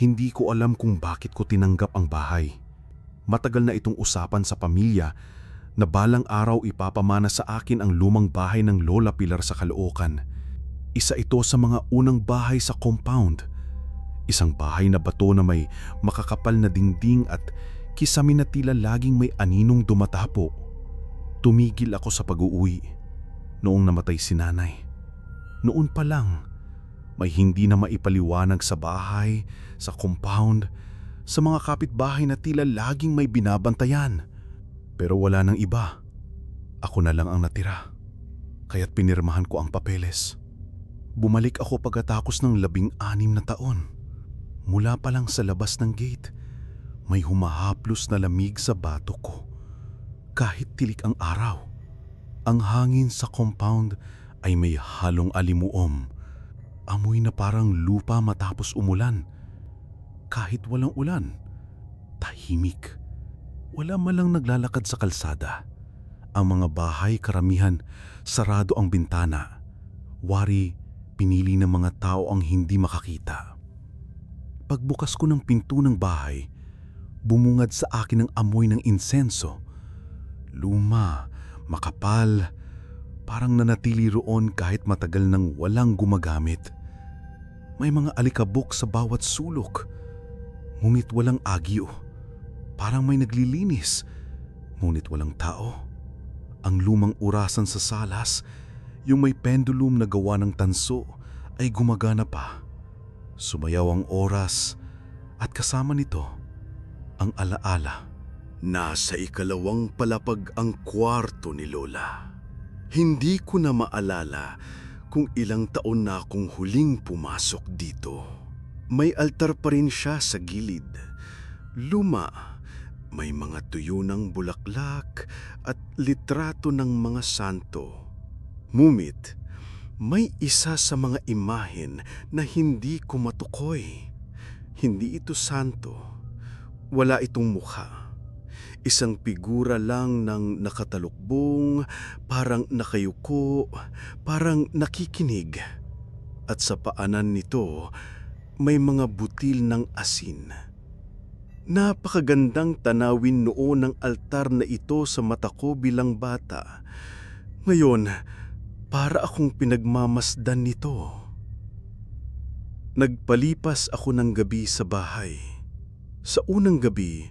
Hindi ko alam kung bakit ko tinanggap ang bahay. Matagal na itong usapan sa pamilya na balang araw ipapamana sa akin ang lumang bahay ng Lola Pilar sa Caloocan. Isa ito sa mga unang bahay sa compound. Isang bahay na bato na may makakapal na dingding at kisame na tila laging may aninong dumatapo. Tumigil ako sa pag-uwi noong namatay si nanay. Noon pa lang, may hindi na maipaliwanag sa bahay, sa compound, sa mga kapitbahay na tila laging may binabantayan. Pero wala nang iba. Ako na lang ang natira. Kaya't pinirmahan ko ang papeles. Bumalik ako pagkatapos ng 16 na taon. Mula pa lang sa labas ng gate, may humahaplos na lamig sa bato ko. Kahit tilik ang araw, ang hangin sa compound ay may halong alimuom. Amoy na parang lupa matapos umulan. Kahit walang ulan, tahimik. Wala man lang naglalakad sa kalsada. Ang mga bahay karamihan, sarado ang bintana. Wari, pinili ng mga tao ang hindi makakita. Pagbukas ko ng pinto ng bahay, bumungad sa akin ang amoy ng insenso. Luma, makapal, parang nanatili roon kahit matagal nang walang gumagamit. May mga alikabok sa bawat sulok, ngunit walang agyo. Parang may naglilinis, ngunit walang tao. Ang lumang orasan sa salas, yung may pendulum na gawa ng tanso, ay gumagana pa. Sumayaw ang oras at kasama nito ang alaala. Nasa 2 palapag ang kwarto ni Lola. Hindi ko na maalala kung ilang taon na akong huling pumasok dito. May altar pa rin siya sa gilid. Luma, may mga tuyo ng bulaklak at litrato ng mga santo. Ngunit, may isa sa mga imahen na hindi ko matukoy. Hindi ito santo. Wala itong mukha. Isang figura lang ng nakatalukbong, parang nakayuko, parang nakikinig. At sa paanan nito, may mga butil ng asin. Napakagandang tanawin noon ng altar na ito sa mata ko bilang bata. Ngayon, para akong pinagmamasdan nito. Nagpalipas ako ng gabi sa bahay. Sa unang gabi,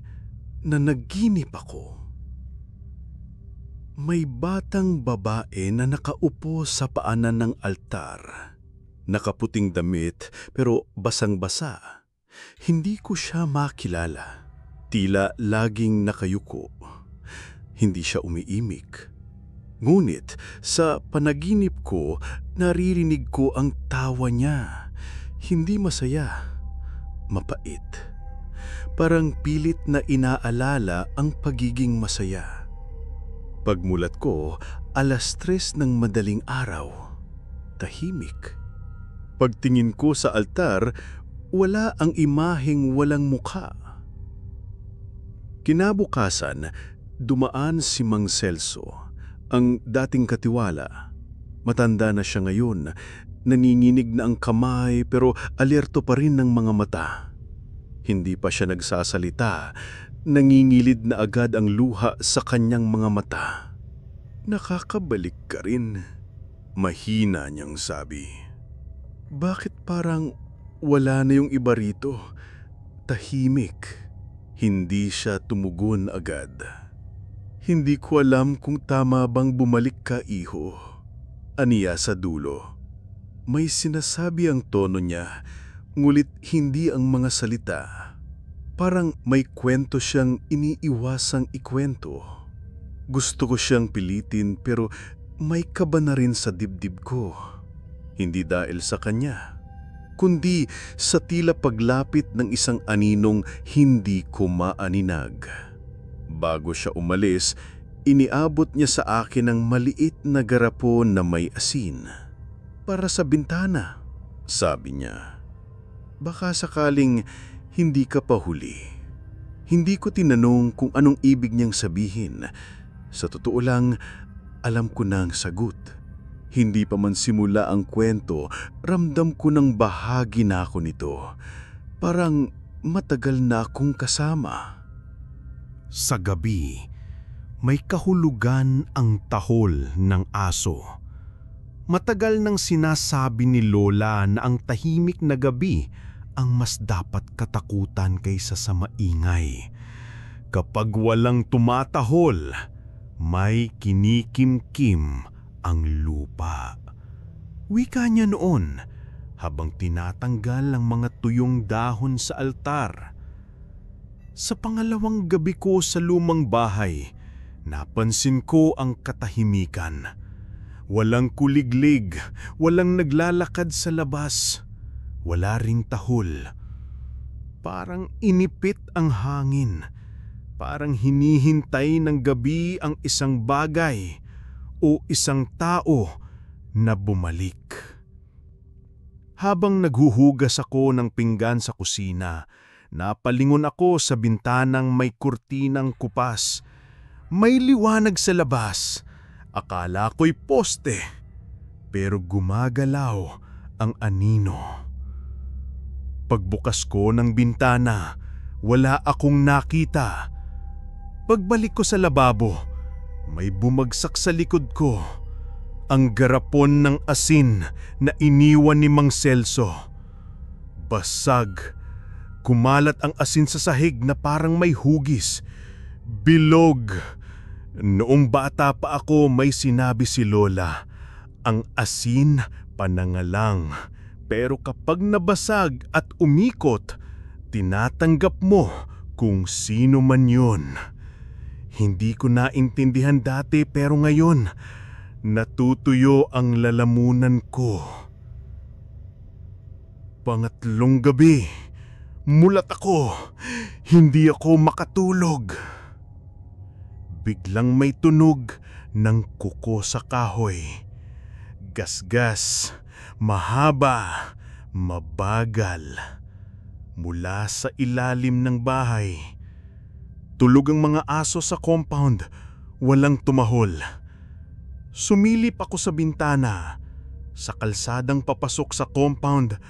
na naginip ako. May batang babae na nakaupo sa paanan ng altar. Nakaputing damit pero basang-basa. Hindi ko siya makilala. Tila laging nakayuko. Hindi siya umiimik. Ngunit sa panaginip ko, naririnig ko ang tawa niya. Hindi masaya, mapait. Parang pilit na inaalala ang pagiging masaya. Pagmulat ko, 3:00 ng madaling araw. Tahimik. Pagtingin ko sa altar, wala ang imaheng walang mukha. Kinabukasan, dumaan si Mang Celso, ang dating katiwala. Matanda na siya ngayon, nanginginig na ang kamay pero alerto pa rin ng mga mata. Hindi pa siya nagsasalita, nangingilid na agad ang luha sa kanyang mga mata. "Nakakabalik ka rin," mahina niyang sabi. "Bakit parang wala na yung iba rito?" Tahimik. Hindi siya tumugon agad. "Hindi ko alam kung tama bang bumalik ka, iho," aniya sa dulo. May sinasabi ang tono niya, ngulit hindi ang mga salita. Parang may kwento siyang iniiwasang ikwento. Gusto ko siyang pilitin pero may kaba na rin sa dibdib ko. Hindi dahil sa kanya, kundi sa tila paglapit ng isang aninong hindi ko maaninag. Bago siya umalis, iniabot niya sa akin ang maliit na garapon na may asin. "Para sa bintana," sabi niya. "Baka sakaling hindi ka pa huli." Hindi ko tinanong kung anong ibig niyang sabihin. Sa totoo lang, alam ko na ang sagot. Hindi pa man simula ang kwento, ramdam ko ng bahagi na ako nito. Parang matagal na akong kasama. Sa gabi, may kahulugan ang tahol ng aso. Matagal nang sinasabi ni Lola na ang tahimik na gabi ang mas dapat katakutan kaysa sa maingay. Kapag walang tumatahol, may kinikimkim ang lupa. Wika niya noon habang tinatanggal ang mga tuyong dahon sa altar. Sa pangalawang gabi ko sa lumang bahay, napansin ko ang katahimikan. Walang kuliglig, walang naglalakad sa labas, wala ring tahol. Parang inipit ang hangin, parang hinihintay ng gabi ang isang bagay o isang tao na bumalik. Habang naghuhugas ako ng pinggan sa kusina, napalingon ako sa bintanang may kurtinang kupas. May liwanag sa labas. Akala ko'y poste, pero gumagalaw ang anino. Pagbukas ko ng bintana, wala akong nakita. Pagbalik ko sa lababo, may bumagsak sa likod ko. Ang garapon ng asin na iniwan ni Mang Celso. Basag. Kumalat ang asin sa sahig na parang may hugis. Bilog. Noong bata pa ako, may sinabi si Lola, ang asin panangalang. Pero kapag nabasag at umikot, tinatanggap mo kung sino man yun. Hindi ko naintindihan dati pero ngayon, natutuyo ang lalamunan ko. Pangatlong gabi, mulat ako. Hindi ako makatulog. Biglang may tunog ng kuko sa kahoy. Gasgas, mahaba, mabagal. Mula sa ilalim ng bahay. Tulog ang mga aso sa compound, walang tumahol. Sumilip ako sa bintana. Sa kalsadang papasok sa compound,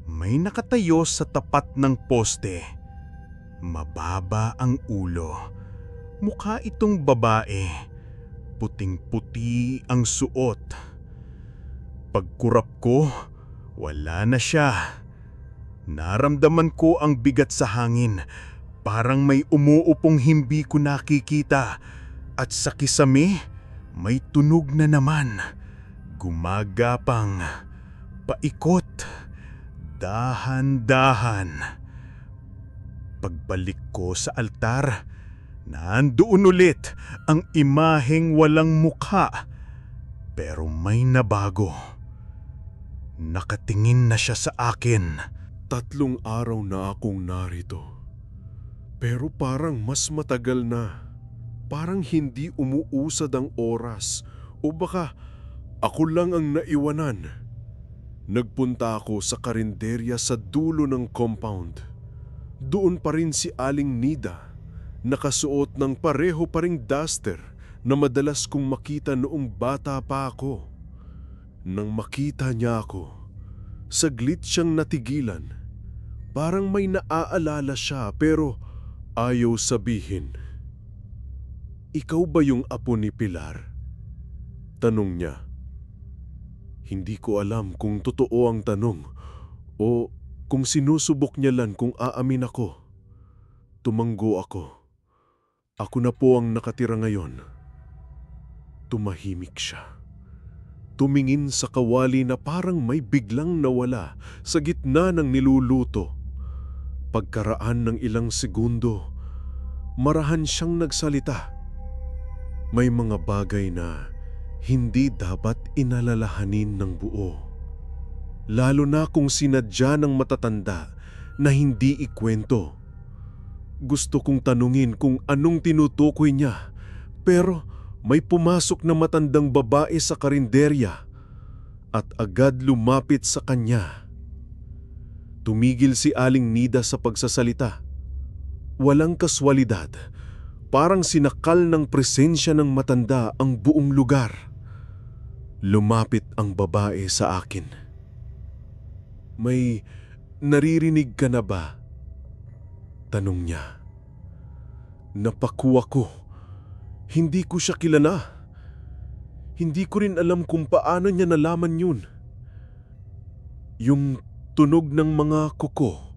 may nakatayo sa tapat ng poste. Mababa ang ulo. Mukha itong babae. Puting-puti ang suot. Pagkurap ko, wala na siya. Naramdaman ko ang bigat sa hangin. Parang may umuupong hindi ko nakikita. At sa kisame, may tunog na naman. Gumagapang. Paikot. Dahan-dahan. Pagbalik ko sa altar, nandoon ulit ang imaheng walang mukha. Pero may nabago. Nakatingin na siya sa akin. 3 araw na akong narito. Pero parang mas matagal na. Parang hindi umuusad ang oras. O baka ako lang ang naiwanan. Nagpunta ako sa karinderya sa dulo ng compound. Doon pa rin si Aling Nida. Nakasuot ng pareho pa ring duster na madalas kong makita noong bata pa ako. Nang makita niya ako, saglit siyang natigilan. Parang may naaalala siya pero ayaw sabihin. "Ikaw ba yung apo ni Pilar?" Tanong niya. Hindi ko alam kung totoo ang tanong o kung sinusubok niya lang kung aamin ako. Tumanggo ako. Ako na po ang nakatira ngayon. Tumahimik siya. Tumingin sa kawali na parang may biglang nawala sa gitna ng niluluto. Pagkaraan ng ilang segundo, marahan siyang nagsalita. May mga bagay na hindi dapat inalalahanin ng buo. Lalo na kung sinadya ng matatanda na hindi ikwento. Gusto kong tanungin kung anong tinutukoy niya, pero may pumasok na matandang babae sa karinderya at agad lumapit sa kanya. Tumigil si Aling Nida sa pagsasalita. Walang kaswalidad, parang sinakal ng presensya ng matanda ang buong lugar. Lumapit ang babae sa akin. "May naririnig ka na ba?" Tanong niya. Napakuha ko. Hindi ko siya kilala. Hindi ko rin alam kung paano niya nalaman yun. Yung tunog ng mga kuko,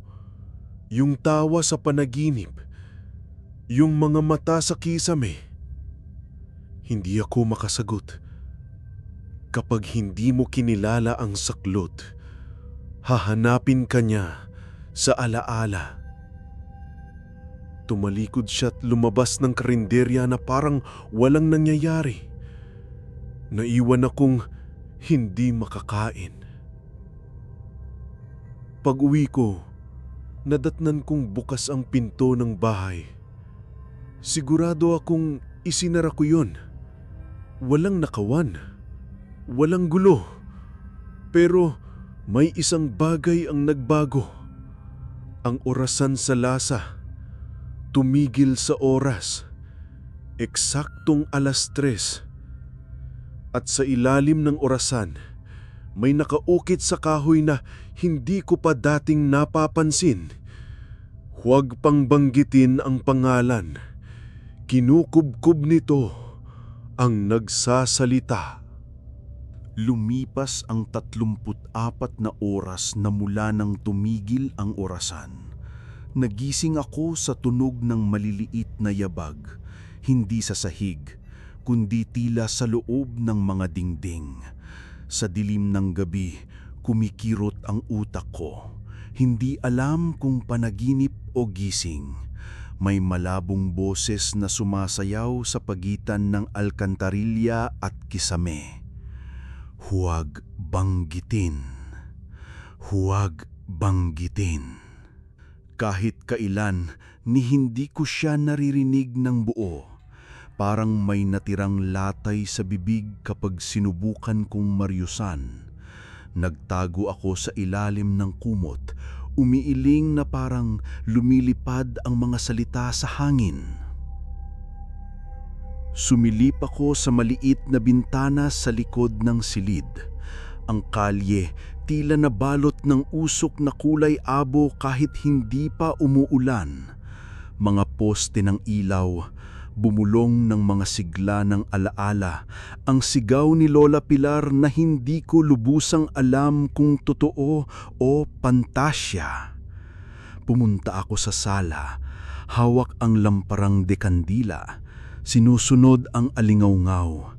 yung tawa sa panaginip, yung mga mata sa kisame. Hindi ako makasagot. Kapag hindi mo kinilala ang saklot, hahanapin ka niya sa alaala. Tumalikod siya at lumabas ng karinderya na parang walang nangyayari. Naiwan akong hindi makakain. Pag-uwi ko, nadatnan kong bukas ang pinto ng bahay. Sigurado akong isinara ko yun. Walang nakawan, walang gulo. Pero may isang bagay ang nagbago. Ang orasan sa lasa. Tumigil sa oras. Eksaktong 3:00. At sa ilalim ng orasan, may nakaukit sa kahoy na hindi ko pa dating napapansin. Huwag pang banggitin ang pangalan. Kinukubkob nito ang nagsasalita. Lumipas ang 34 na oras na mula nang tumigil ang orasan. Nagising ako sa tunog ng maliliit na yabag, hindi sa sahig, kundi tila sa loob ng mga dingding. Sa dilim ng gabi, kumikirot ang utak ko. Hindi alam kung panaginip o gising. May malabong boses na sumasayaw sa pagitan ng alkantarilya at kisame. Huwag banggitin. Huwag banggitin. Kahit kailan, ni hindi ko siya naririnig ng buo. Parang may natirang latay sa bibig kapag sinubukan kong maryusan. Nagtago ako sa ilalim ng kumot, umiiling na parang lumilipad ang mga salita sa hangin. Sumilip ako sa maliit na bintana sa likod ng silid. Ang kalye tila nabalot ng usok na kulay abo kahit hindi pa umuulan. Mga poste ng ilaw, bumulong ng mga sigla ng alaala, ang sigaw ni Lola Pilar na hindi ko lubusang alam kung totoo o pantasya. Pumunta ako sa sala, hawak ang lamparang dekandila, sinusunod ang alingawngaw.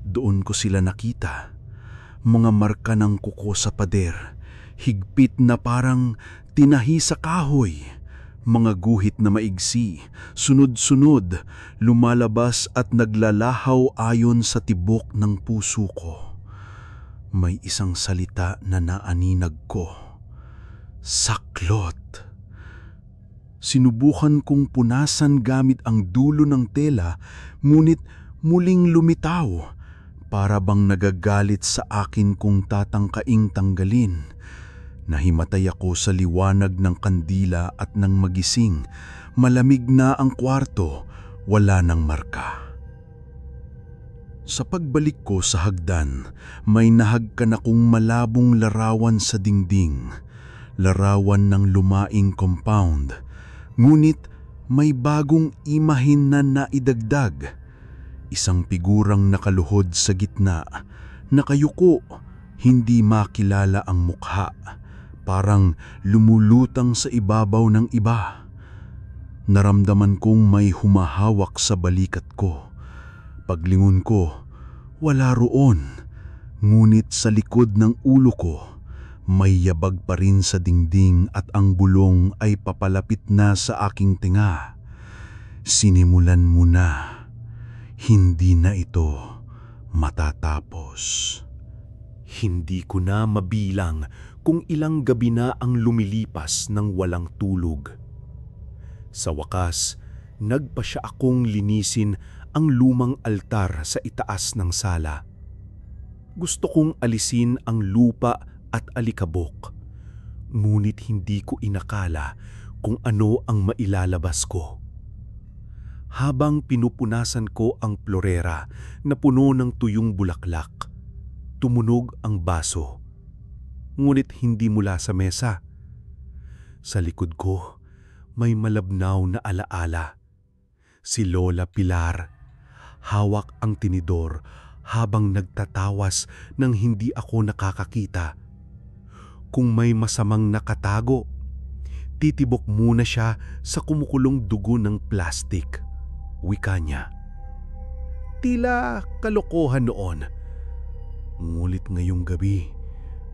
Doon ko sila nakita. Mga marka ng kuko sa pader, higpit na parang tinahi sa kahoy. Mga guhit na maigsi, sunod-sunod, lumalabas at naglalahaw ayon sa tibok ng puso ko. May isang salita na naaninag ko. Saklot. Sinubukan kong punasan gamit ang dulo ng tela, ngunit muling lumitaw. Para bang nagagalit sa akin kung tatangkaing tanggalin. Nahimatay ako sa liwanag ng kandila at nang magising, malamig na ang kwarto, wala nang marka. Sa pagbalik ko sa hagdan, may nahagkan akong malabong larawan sa dingding. Larawan ng lumaing compound. Ngunit may bagong imahin na naidagdag. Isang figurang nakaluhod sa gitna, nakayuko, hindi makilala ang mukha, parang lumulutang sa ibabaw ng iba. Naramdaman kong may humahawak sa balikat ko. Paglingon ko, wala roon, ngunit sa likod ng ulo ko, may yabag pa rin sa dingding at ang bulong ay papalapit na sa aking tinga. Sinimulan mo na. Hindi na ito matatapos. Hindi ko na mabilang kung ilang gabi na ang lumilipas ng walang tulog. Sa wakas, nagpasya akong linisin ang lumang altar sa itaas ng sala. Gusto kong alisin ang lupa at alikabok, ngunit hindi ko inakala kung ano ang mailalabas ko. Habang pinupunasan ko ang plorera na puno ng tuyong bulaklak, tumunog ang baso. Ngunit hindi mula sa mesa. Sa likod ko, may malabnaw na alaala. Si Lola Pilar, hawak ang tinidor habang nagtatawas nang hindi ako nakakakita. Kung may masamang nakatago, titibok muna siya sa kumukulong dugo ng plastik. Wika niya. Tila kalokohan noon. Ngunit ngayong gabi,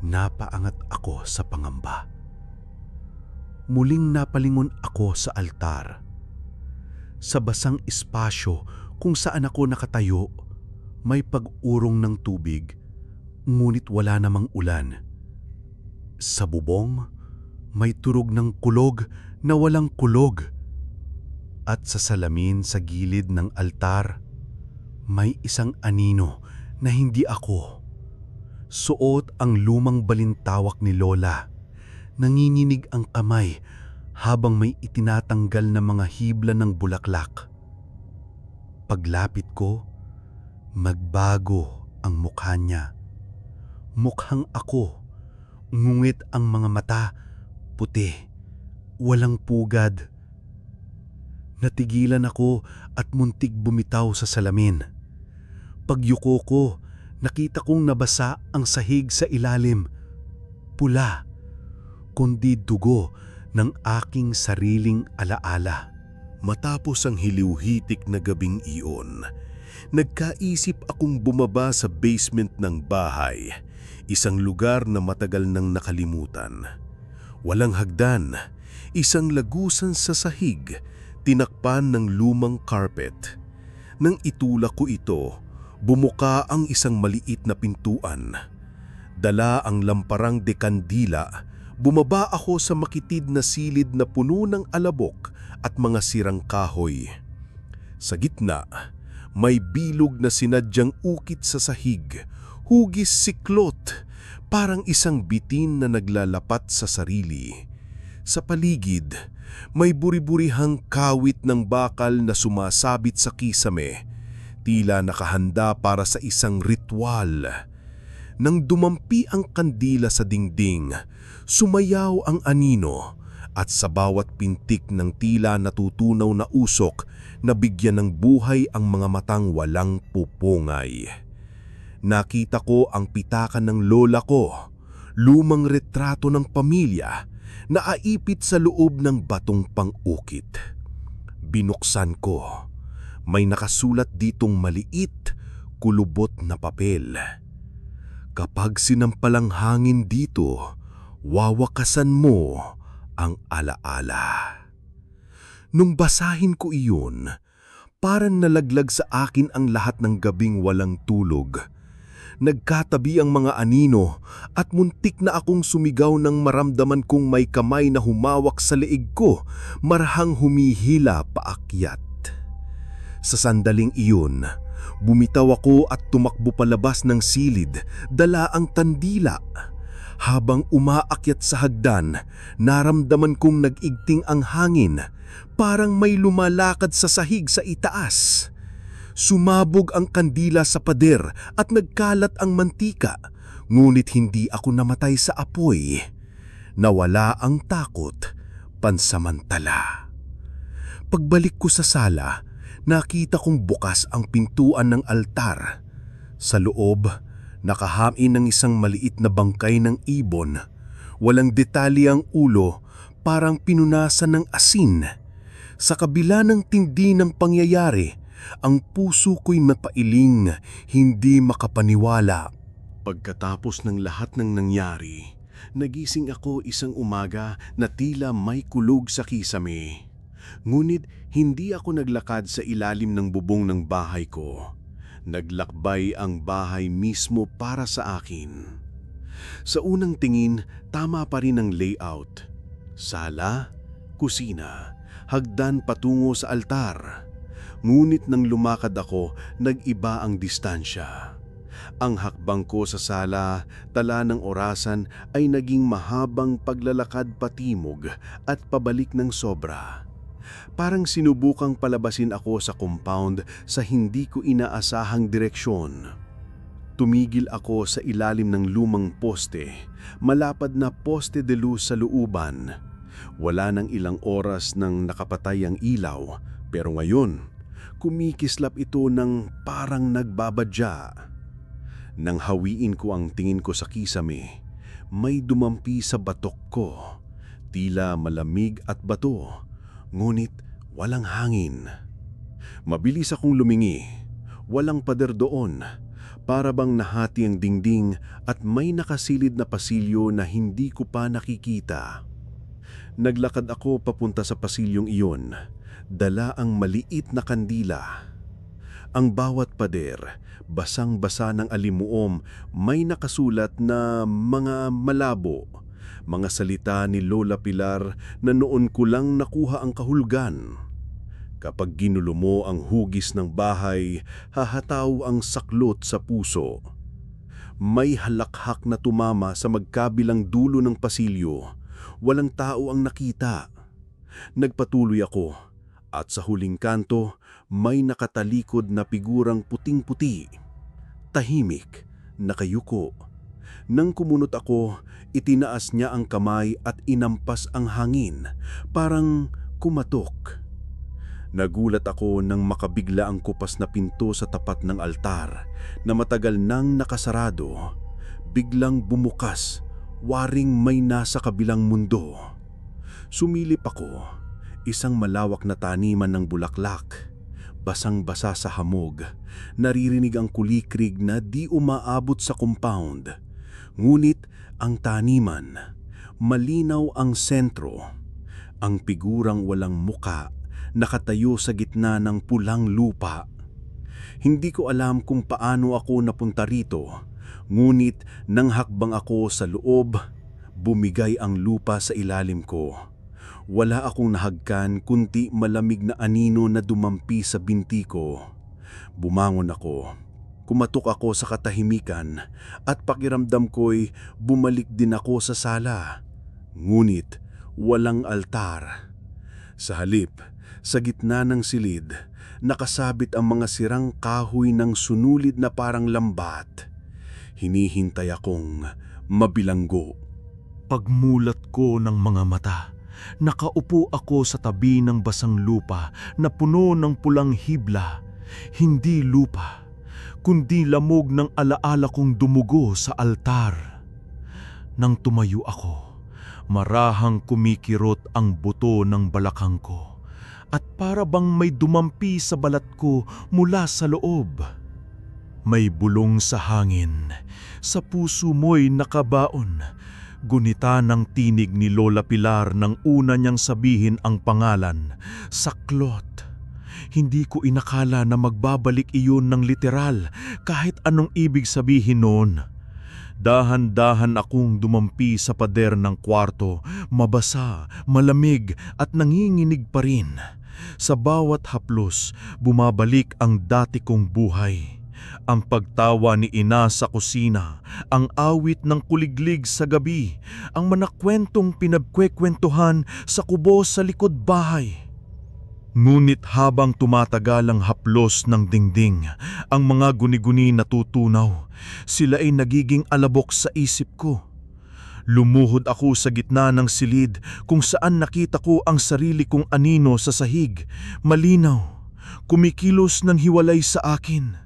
napaangat ako sa pangamba. Muling napalingon ako sa altar. Sa basang espasyo kung saan ako nakatayo, may pag-urong ng tubig, ngunit wala namang ulan. Sa bubong, may turog ng kulog na walang kulog. At sa salamin sa gilid ng altar, may isang anino na hindi ako. Suot ang lumang balintawak ni Lola. Nanginginig ang kamay habang may itinatanggal na mga hibla ng bulaklak. Paglapit ko, magbago ang mukha niya. Mukhang ako, ngungit ang mga mata, puti, walang pugad. Natigilan ako at muntik bumitaw sa salamin. Pagyuko ko, nakita kong nabasa ang sahig sa ilalim. Pula, kundi dugo ng aking sariling alaala. Matapos ang hiliw-hitik na gabing iyon, nagkaisip akong bumaba sa basement ng bahay, isang lugar na matagal nang nakalimutan. Walang hagdan, isang lagusan sa sahig, tinakpan ng lumang carpet. Nang itulak ko ito, bumuka ang isang maliit na pintuan. Dala ang lamparang de kandila, bumaba ako sa makitid na silid na puno ng alabok at mga sirang kahoy. Sa gitna, may bilog na sinadyang ukit sa sahig, hugis siklot, parang isang bitin na naglalapat sa sarili. Sa paligid, may buri-burihang kawit ng bakal na sumasabit sa kisame, tila nakahanda para sa isang ritual. Nang dumampi ang kandila sa dingding, sumayaw ang anino at sa bawat pintik ng tila natutunaw na usok, nabigyan ng buhay ang mga matang walang pupungay. Nakita ko ang pitakan ng lola ko, lumang retrato ng pamilya na aipit sa loob ng batong pang-ukit. Binuksan ko, may nakasulat ditong maliit, kulubot na papel. Kapag sinampalang hangin dito, wawakasan mo ang alaala. Nung basahin ko iyon, parang nalaglag sa akin ang lahat ng gabing walang tulog. Nagkatabi ang mga anino at muntik na akong sumigaw nang maramdaman kong may kamay na humawak sa leeg ko, marahang humihila paakyat. Sa sandaling iyon, bumitaw ako at tumakbo palabas ng silid, dala ang tandila. Habang umaakyat sa hagdan, naramdaman kong nag-igting ang hangin, parang may lumalakad sa sahig sa itaas. Sumabog ang kandila sa pader at nagkalat ang mantika, ngunit hindi ako namatay sa apoy. Nawala ang takot, pansamantala. Pagbalik ko sa sala, nakita kong bukas ang pintuan ng altar. Sa loob, nakahain ng isang maliit na bangkay ng ibon. Walang detalye ang ulo, parang pinunasan ng asin. Sa kabila ng tindi ng pangyayari, ang puso ko'y mapailing, hindi makapaniwala. Pagkatapos ng lahat ng nangyari, nagising ako isang umaga na tila may kulog sa kisame. Ngunit hindi ako naglakad sa ilalim ng bubong ng bahay ko. Naglakbay ang bahay mismo para sa akin. Sa unang tingin, tama pa rin ang layout. Sala, kusina, hagdan patungo sa altar. Ngunit nang lumakad ako, nag-iba ang distansya. Ang hakbang ko sa sala, tala ng orasan ay naging mahabang paglalakad patimog at pabalik ng sobra. Parang sinubukang palabasin ako sa compound sa hindi ko inaasahang direksyon. Tumigil ako sa ilalim ng lumang poste, malapad na poste de luz sa looban. Wala nang ilang oras nang nakapatay ang ilaw, pero ngayon, kumikislap ito ng parang nagbabadya. Nang hawiin ko ang tingin ko sa kisame, may dumampi sa batok ko. Tila malamig at bato, ngunit walang hangin. Mabilis akong lumingi. Walang pader doon. Para bang nahati ang dingding at may nakasilid na pasilyo na hindi ko pa nakikita. Naglakad ako papunta sa pasilyong iyon. Dala ang maliit na kandila. Ang bawat pader, basang-basa ng alimuom, may nakasulat na mga malabo. Mga salita ni Lola Pilar na noon ko lang nakuha ang kahulugan. Kapag ginulo mo ang hugis ng bahay, hahataw ang saklot sa puso. May halakhak na tumama sa magkabilang dulo ng pasilyo. Walang tao ang nakita. Nagpatuloy ako at sa huling kanto may nakatalikod na figurang puting-puti. Tahimik, nakayuko. Nang kumunot ako, itinaas niya ang kamay at inampas ang hangin, parang kumatok. Nagulat ako nang makabigla ang kupas na pinto sa tapat ng altar na matagal nang nakasarado. Biglang bumukas, waring may nasa kabilang mundo. Sumilip ako, isang malawak na taniman ng bulaklak. Basang-basa sa hamog, naririnig ang kulikrig na di umaabot sa compound. Ngunit ang taniman, malinaw ang sentro. Ang figurang walang muka, nakatayo sa gitna ng pulang lupa. Hindi ko alam kung paano ako napunta rito, ngunit nang hakbang ako sa loob, bumigay ang lupa sa ilalim ko. Wala akong nahagkan kundi malamig na anino na dumampi sa binti ko. Bumangon ako. Kumatok ako sa katahimikan at pakiramdam ko'y bumalik din ako sa sala. Ngunit walang altar. Sa halip, sa gitna ng silid, nakasabit ang mga sirang kahoy ng sunulid na parang lambat. Hinihintay akong mabilanggo. Pagmulat ko ng mga mata, nakaupo ako sa tabi ng basang lupa na puno ng pulang hibla. Hindi lupa, kundi lamog ng alaala kong dumugo sa altar. Nang tumayo ako, marahang kumikirot ang buto ng balakang ko at para bang may dumampi sa balat ko mula sa loob. May bulong sa hangin, sa puso mo'y nakabaon. Gunita ng tinig ni Lola Pilar nang una niyang sabihin ang pangalan, Saklot. Hindi ko inakala na magbabalik iyon ng literal kahit anong ibig sabihin noon. Dahan-dahan akong dumampi sa pader ng kwarto, mabasa, malamig at nanginginig pa rin. Sa bawat haplos, bumabalik ang dati kong buhay. Ang pagtawa ni ina sa kusina, ang awit ng kuliglig sa gabi, ang manakwentong pinagkwekwentuhan sa kubo sa likod bahay. Ngunit habang tumatagal ang haplos ng dingding, ang mga guni-guni natutunaw, sila ay nagiging alabok sa isip ko. Lumuhod ako sa gitna ng silid kung saan nakita ko ang sarili kong anino sa sahig, malinaw, kumikilos ng hiwalay sa akin.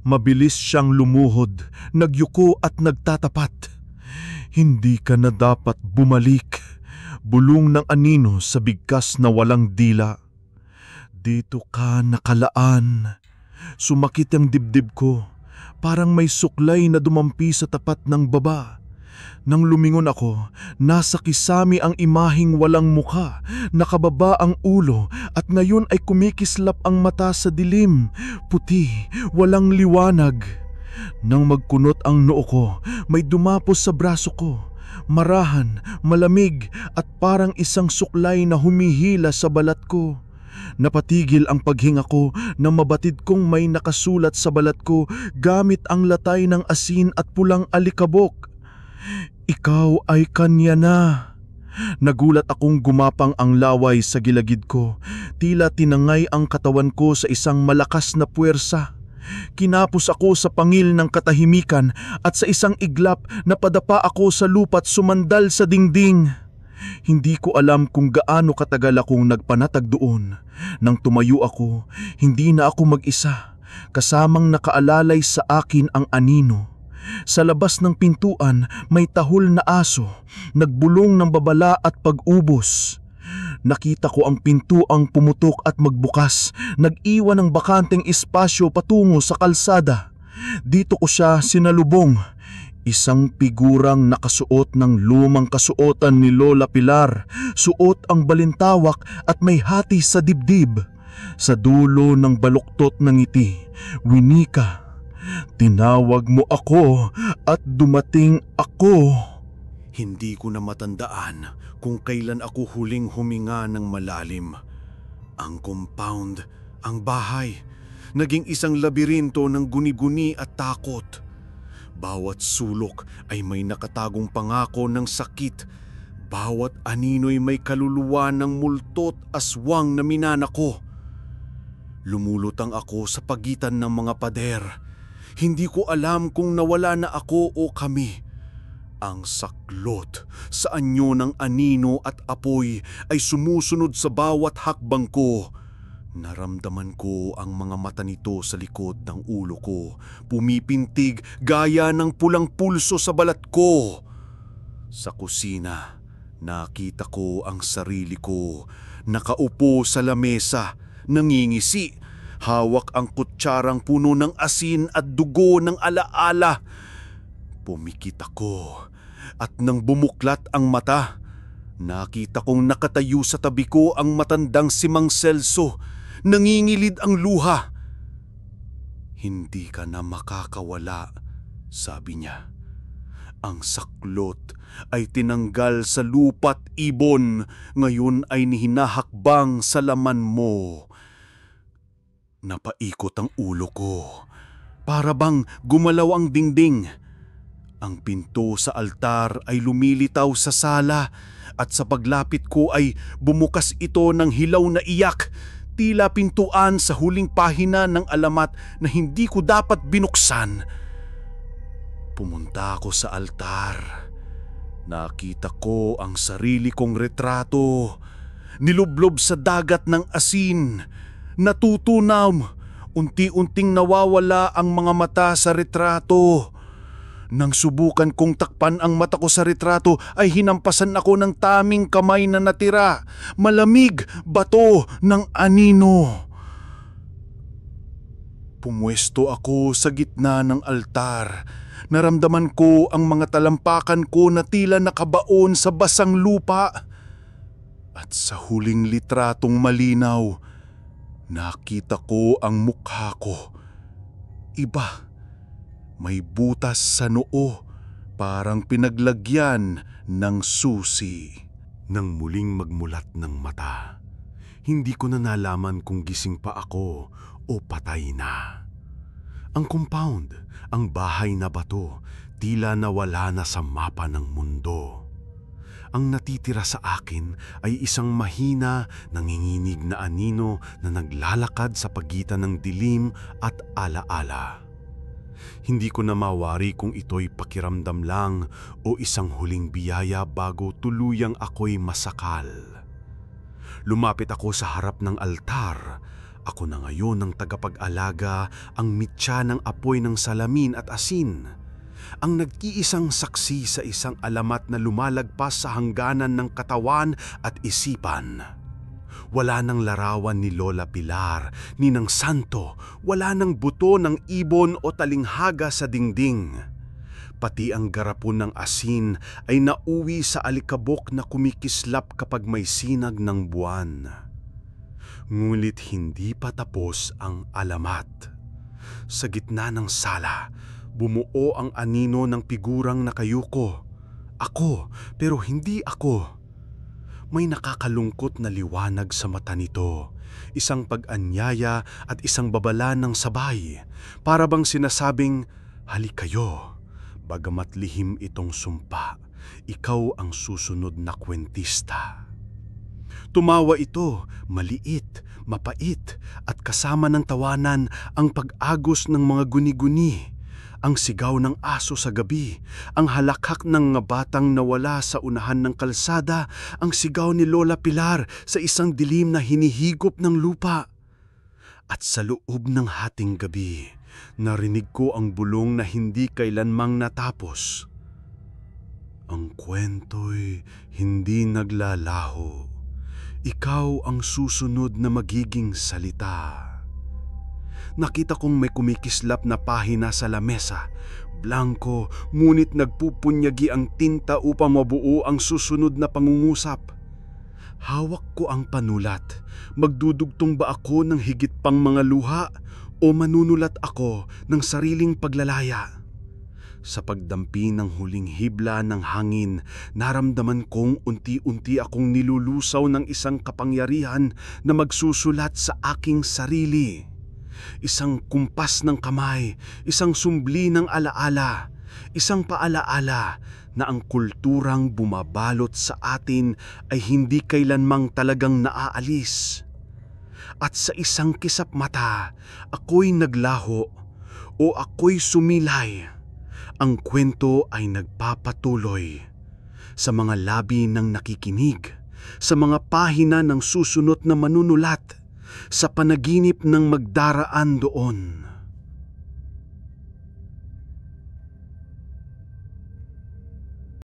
Mabilis siyang lumuhod, nagyuko at nagtatapat. Hindi ka na dapat bumalik, bulong ng anino sa bigkas na walang dila. Dito ka nakalaan. Sumakit ang dibdib ko, parang may suklay na dumampi sa tapat ng baba. Nang lumingon ako, nasa kisami ang imaheng walang mukha, nakababa ang ulo at ngayon ay kumikislap ang mata sa dilim, puti, walang liwanag. Nang magkunot ang noo ko, may dumapos sa braso ko, marahan, malamig at parang isang suklay na humihila sa balat ko. Napatigil ang paghinga ko nang mabatid kong may nakasulat sa balat ko gamit ang latay ng asin at pulang alikabok. Ikaw ay kanya na. Nagulat akong gumapang ang laway sa gilagid ko. Tila tinangay ang katawan ko sa isang malakas na puwersa. Kinapos ako sa pangil ng katahimikan at sa isang iglap napadapa ako sa lupa't sumandal sa dingding. Hindi ko alam kung gaano katagal akong nagpanatag doon. Nang tumayo ako, hindi na ako mag-isa. Kasamang nakaalalay sa akin ang anino. Sa labas ng pintuan may tahol na aso, nagbulong ng babala at pag-ubos. Nakita ko ang pintuang pumutok at magbukas, nag-iwan ng bakanteng espasyo patungo sa kalsada. Dito ko siya sinalubong. Isang figurang nakasuot ng lumang kasuotan ni Lola Pilar, suot ang balintawak at may hati sa dibdib. Sa dulo ng baluktot ng ngiti, winika, "Tinawag mo ako at dumating ako." Hindi ko na matandaan kung kailan ako huling huminga ng malalim. Ang compound, ang bahay, naging isang labirinto ng guni-guni at takot. Bawat sulok ay may nakatagong pangako ng sakit. Bawat anino'y may kaluluwa ng multot aswang na minanako. Lumulutang ako sa pagitan ng mga pader. Hindi ko alam kung nawala na ako o kami. Ang saklot sa anyo ng anino at apoy ay sumusunod sa bawat hakbang ko. Naramdaman ko ang mga mata nito sa likod ng ulo ko, pumipintig gaya ng pulang pulso sa balat ko. Sa kusina, nakita ko ang sarili ko, nakaupo sa lamesa, nangingisi, hawak ang kutsarang puno ng asin at dugo ng alaala. Pumikit ako at nang bumuklat ang mata, nakita kong nakatayo sa tabi ko ang matandang si Mang Celso. Nangingilid ang luha. "Hindi ka na makakawala," sabi niya. "Ang saklot ay tinanggal sa lupa't ibon, ngayon ay hinahakbang sa laman mo." Napaikot ang ulo ko. Para bang gumalaw ang dingding. Ang pinto sa altar ay lumilitaw sa sala at sa paglapit ko ay bumukas ito ng hilaw na iyak. Tila pintuan sa huling pahina ng alamat na hindi ko dapat binuksan. Pumunta ako sa altar. Nakita ko ang sarili kong retrato. Nilublob sa dagat ng asin. Natutunaw. Unti-unting nawawala ang mga mata sa retrato. Nang subukan kong takpan ang mata ko sa retrato ay hinampasan ako ng taming kamay na natira. Malamig, bato ng anino. Pumwesto ako sa gitna ng altar. Naramdaman ko ang mga talampakan ko na tila nakabaon sa basang lupa. At sa huling litratong malinaw, nakita ko ang mukha ko. Iba. May butas sa noo, parang pinaglagyan ng susi. Nang muling magmulat ng mata, hindi ko na nalaman kung gising pa ako o patay na. Ang compound, ang bahay na bato, tila nawala na sa mapa ng mundo. Ang natitira sa akin ay isang mahina, nanginginig na anino na naglalakad sa pagitan ng dilim at alaala. Hindi ko na mawari kung ito'y pakiramdam lang o isang huling biyaya bago tuluyang ako'y masakal. Lumapit ako sa harap ng altar. Ako na ngayon ang tagapag-alaga, ang mitya ng apoy ng salamin at asin. Ang nag-iisang saksi sa isang alamat na lumalagpas sa hangganan ng katawan at isipan. Wala nang larawan ni Lola Pilar, ni ng santo, wala nang buto ng ibon o talinghaga sa dingding. Pati ang garapon ng asin ay nauwi sa alikabok na kumikislap kapag may sinag ng buwan. Ngunit hindi pa tapos ang alamat. Sa gitna ng sala, bumuo ang anino ng figurang nakayuko. Ako, pero hindi ako. May nakakalungkot na liwanag sa mata nito, isang pag-anyaya at isang babala ng sabay, para bang sinasabing, "Halik kayo." Bagamat lihim itong sumpa, ikaw ang susunod na kwentista. Tumawa ito, maliit, mapait, at kasama ng tawanan ang pag-agos ng mga guni-guni. ang sigaw ng aso sa gabi, ang halakhak ng mga batang nawala sa unahan ng kalsada, ang sigaw ni Lola Pilar sa isang dilim na hinihigop ng lupa. At sa loob ng hating gabi, narinig ko ang bulong na hindi kailanmang natapos. Ang kwento'y hindi naglalaho. Ikaw ang susunod na magiging salita. Nakita kong may kumikislap na pahina sa lamesa. Blanko, ngunit nagpupunyagi ang tinta upang mabuo ang susunod na pangungusap. Hawak ko ang panulat. Magdudugtong ba ako ng higit pang mga luha o manunulat ako ng sariling paglalaya? Sa pagdampi ng huling hibla ng hangin, naramdaman kong unti-unti akong nilulusaw ng isang kapangyarihan na magsusulat sa aking sarili. Isang kumpas ng kamay, isang sumbli ng alaala, isang paalaala na ang kulturang bumabalot sa atin ay hindi kailanmang talagang naaalis. At sa isang kisap mata, ako'y naglaho o ako'y sumilay. Ang kwento ay nagpapatuloy. Sa mga labi ng nakikinig, sa mga pahina ng susunod na manunulat, sa panaginip ng magdaraan doon.